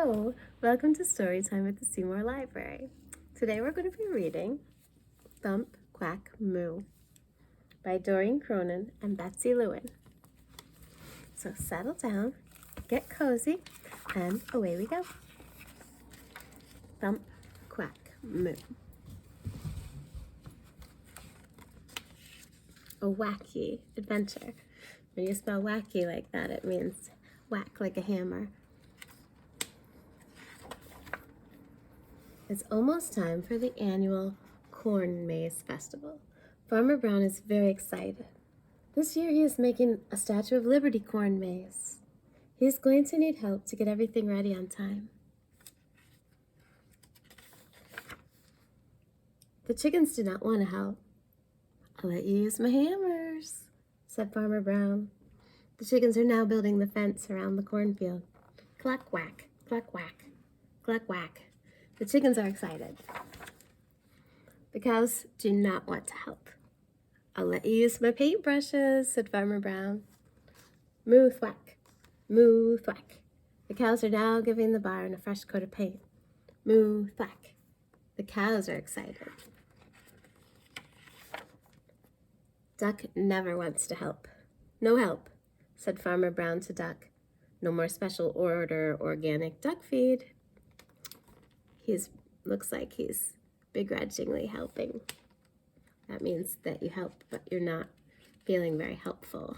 Hello, welcome to Storytime at the Seymour Library. Today we're going to be reading Thump, Quack, Moo by Doreen, Cronin, and Betsy, Lewin. So settle down, get cozy, and away we go. Thump, Quack, Moo. A wacky adventure. When you spell wacky like that, it means whack like a hammer. It's almost time for the annual Corn Maze Festival. Farmer Brown is very excited. This year he is making a Statue of Liberty corn maze. He is going to need help to get everything ready on time. The chickens do not want to help. "I'll let you use my hammers," said Farmer Brown. The chickens are now building the fence around the cornfield. Cluck, whack, cluck, whack, cluck, whack. The chickens are excited. The cows do not want to help. "I'll let you use my paintbrushes," said Farmer Brown. Moo, thwack, moo, thwack. The cows are now giving the barn a fresh coat of paint. Moo, thwack. The cows are excited. Duck never wants to help. "No help," said Farmer Brown to Duck. "No more special order organic duck feed." Looks like he's begrudgingly helping. That means that you help, but you're not feeling very helpful.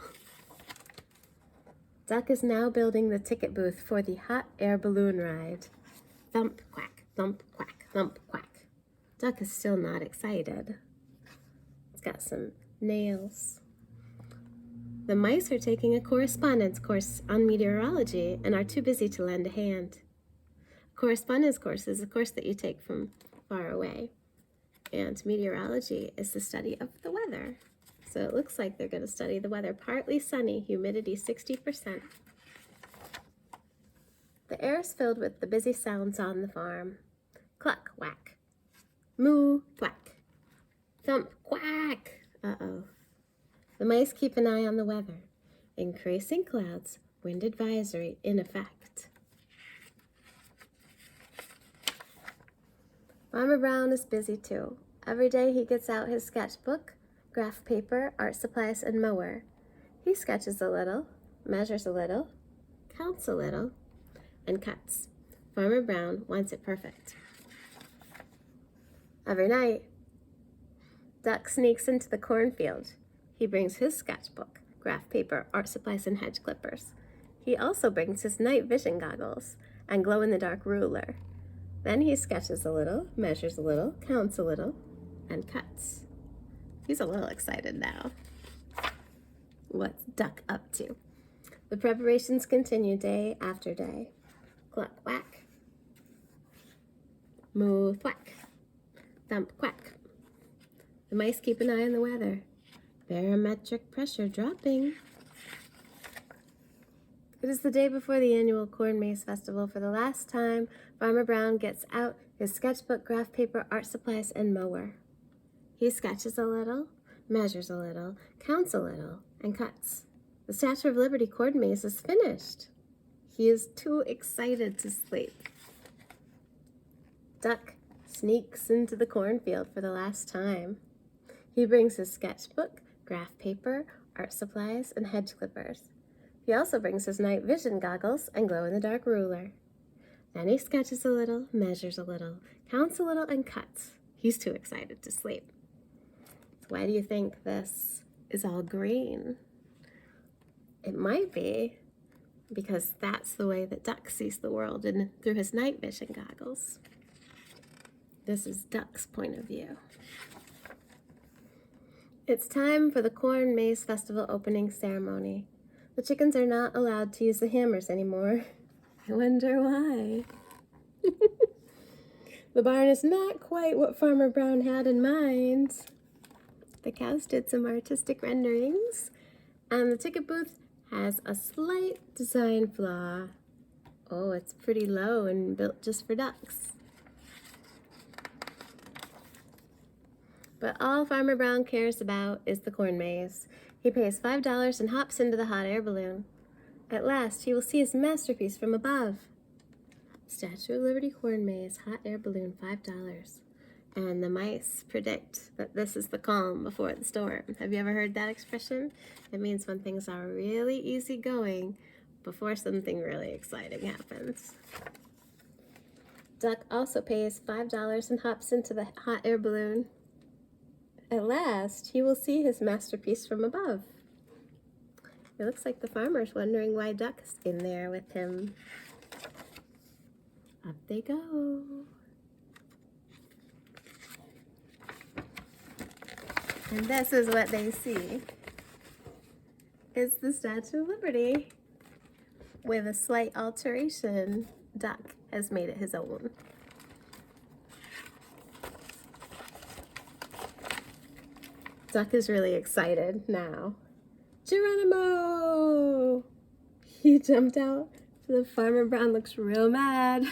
Duck is now building the ticket booth for the hot air balloon ride. Thump, quack, thump, quack, thump, quack. Duck is still not excited. It's got some nails. The mice are taking a correspondence course on meteorology and are too busy to lend a hand. Correspondence course is a course that you take from far away, and meteorology is the study of the weather. So it looks like they're going to study the weather. Partly sunny, humidity 60%. The air is filled with the busy sounds on the farm. Cluck, whack, moo, thwack, thump, quack. Uh-oh. The mice keep an eye on the weather. Increasing clouds, wind advisory in effect. Farmer Brown is busy too. Every day he gets out his sketchbook, graph paper, art supplies, and mower. He sketches a little, measures a little, counts a little, and cuts. Farmer Brown wants it perfect. Every night, Duck sneaks into the cornfield. He brings his sketchbook, graph paper, art supplies, and hedge clippers. He also brings his night vision goggles and glow-in-the-dark ruler. Then he sketches a little, measures a little, counts a little, and cuts. He's a little excited now. What's Duck up to? The preparations continue day after day. Cluck, whack, moo, thwack, thump, quack. The mice keep an eye on the weather. Barometric pressure dropping. It is the day before the annual Corn Maze Festival. For the last time, Farmer Brown gets out his sketchbook, graph paper, art supplies, and mower. He sketches a little, measures a little, counts a little, and cuts. The Statue of Liberty corn maze is finished. He is too excited to sleep. Duck sneaks into the cornfield for the last time. He brings his sketchbook, graph paper, art supplies, and hedge clippers. He also brings his night vision goggles and glow-in-the-dark ruler. Then he sketches a little, measures a little, counts a little, and cuts. He's too excited to sleep. So why do you think this is all green? It might be because that's the way that Duck sees the world through his night vision goggles. This is Duck's point of view. It's time for the Corn Maze Festival opening ceremony. The chickens are not allowed to use the hammers anymore. I wonder why. The barn is not quite what Farmer Brown had in mind. The cows did some artistic renderings, and the ticket booth has a slight design flaw. Oh, it's pretty low and built just for ducks. But all Farmer Brown cares about is the corn maze. He pays $5 and hops into the hot air balloon. At last, he will see his masterpiece from above. Statue of Liberty corn maze, hot air balloon, $5. And the mice predict that this is the calm before the storm. Have you ever heard that expression? It means when things are really easy going before something really exciting happens. Duck also pays $5 and hops into the hot air balloon. At last, he will see his masterpiece from above. It looks like the farmer's wondering why Duck's in there with him. Up they go. And this is what they see. It's the Statue of Liberty. With a slight alteration, Duck has made it his own. Duck is really excited now. Geronimo! He jumped out. The Farmer Brown looks real mad.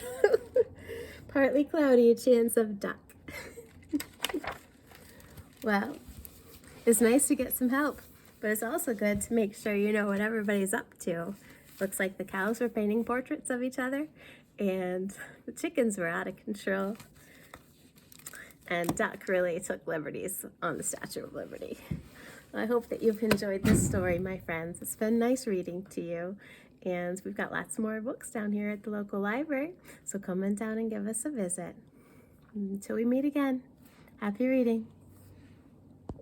Partly cloudy, chance of duck. Well, it's nice to get some help, but it's also good to make sure you know what everybody's up to. Looks like the cows were painting portraits of each other, and the chickens were out of control. And Duck really took liberties on the Statue of Liberty. Well, I hope that you've enjoyed this story, my friends. It's been nice reading to you. And we've got lots more books down here at the local library, so come on down and give us a visit. Until we meet again, happy reading.